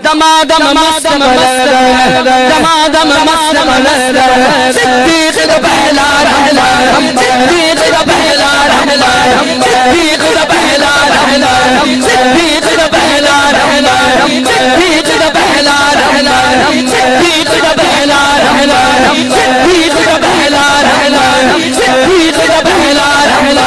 دمادم مست ملد دمادم مست ملد صدیق دا پہلا رہلا صدیق دا پہلا رہلا صدیق دا پہلا رہلا صدیق دا پہلا رہلا صدیق دا پہلا رہلا صدیق دا پہلا رہلا صدیق دا پہلا رہلا صدیق دا پہلا رہلا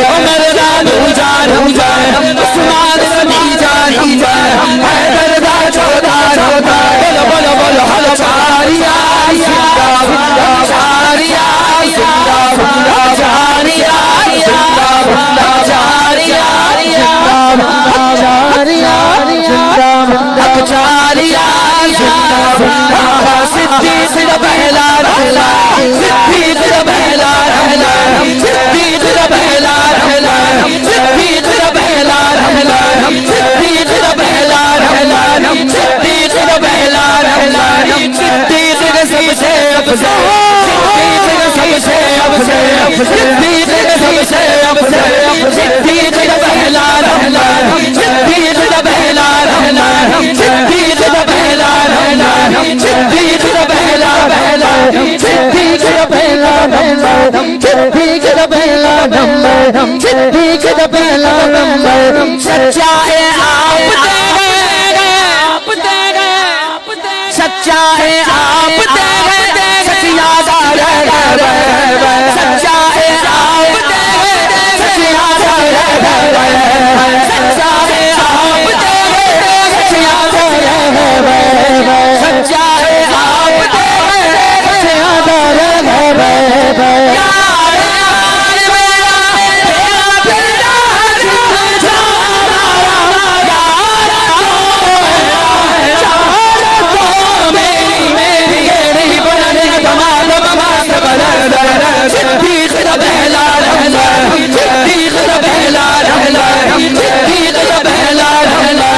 عمر رانو جانو جان عثمان رضی جانی جان حیدر دا چودا چودا بولو بولو بولو حل چاریا زندہ بندہ چاریا زندہ بندہ چاریا زندہ بندہ چاریا زندہ بندہ چاریا زندہ بندہ چاریا زندہ بندہ صدیق دا پہلا رہلا صدیق دا پہلا رہلا صدیق دا پہلا رہلا صدیق دا پہلا رہلا صدیق دا پہلا رہلا صدیق دا پہلا رہلا صدیق کا سب سے افضل صدیق کا سب سے افضل صدیق کا سب سے افضل صدیق دا پہلا رہلا صدیق دا پہلا رہلا صدیق دا پہلا رہلا صدیق دا پہلا رہلا صدیق دا پہلا رہلا صدیق دا پہلا رہلا صدیق دا پہلا رہلا سچا ہے آپ تیرے سچا ہے آپ تیرے سچ یاد آ رہا سچا ہے آپ تیرے سچ یاد آ رہا سچا ہے آپ تیرے سچ یاد آ رہا سچا ہے آپ تیرے سچ یاد آ رہا صدیق دا پہلا رہلا صدیق دا پہلا رہلا صدیق دا پہلا رہلا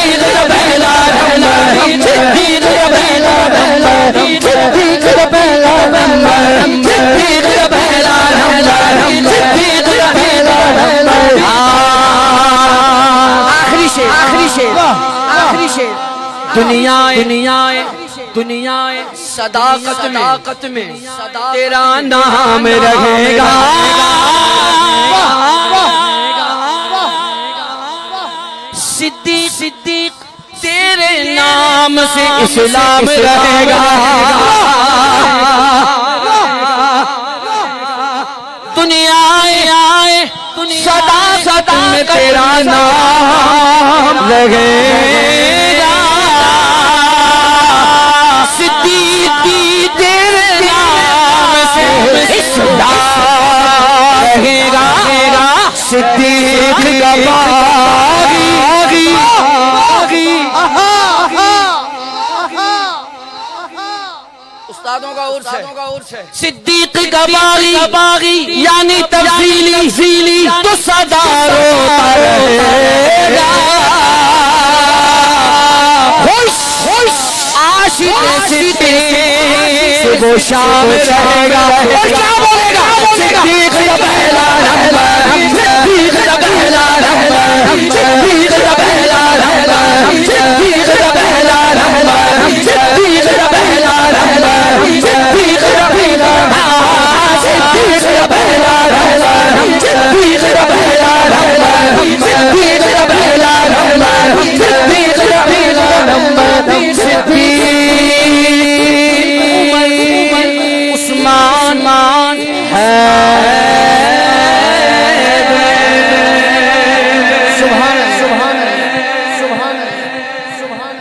صدیق دا پہلا رہلا صدیق دا پہلا رہلا صدیق دا پہلا رہلا صدیق دا پہلا رہلا صدیق دا پہلا رہلا آخری شعر آخری شعر آخری شعر دنیا دنیا صداقت میں تیرا نام رہے گا صدیق تیرے نام سے اسلام رہے گا دنیا آئے صداقت میں تیرا نام رہے گا صدیق تیرے نام سے اسلام رہے گا صدیق کا باغی استادوں کا عرص ہے صدیق کا باغی یعنی تفضیلی تو صدا روتا رہے گا عاشق صدیق وہ شام رہے گا کیا بولے گا صدیق دا پہلا رہلا صدیق دا پہلا رہلا صدیق دا پہلا رہلا صدیق دا پہلا رہلا صدیق دا پہلا رہلا صدیق دا پہلا صدیق دا پہلا رہلا صدیق دا پہلا رہلا صدیق دا پہلا رہلا صدیق دا پہلا رہلا عثمان ہے سبحان سبحان سبحان سبحان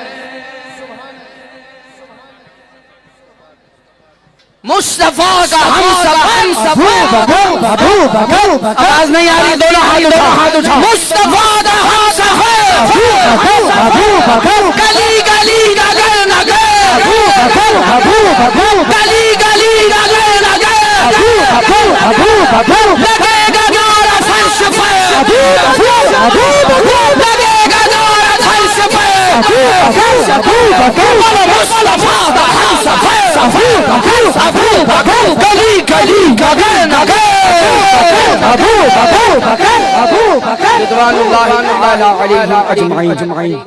مصطفیٰ کا ہم سب آواز نہیں آ رہی دونوں ہاتھ اٹھا مصطفیٰ کا ہم سب گلی گلی نگر نگر گلی گلی نگر نگر لگے گا نعرہ فرش پر لگے گا نعرہ فرش پر مصطفیٰ کا ہم سب گلی گلی نگر نگر رضوان اللہ علیہ اجمعین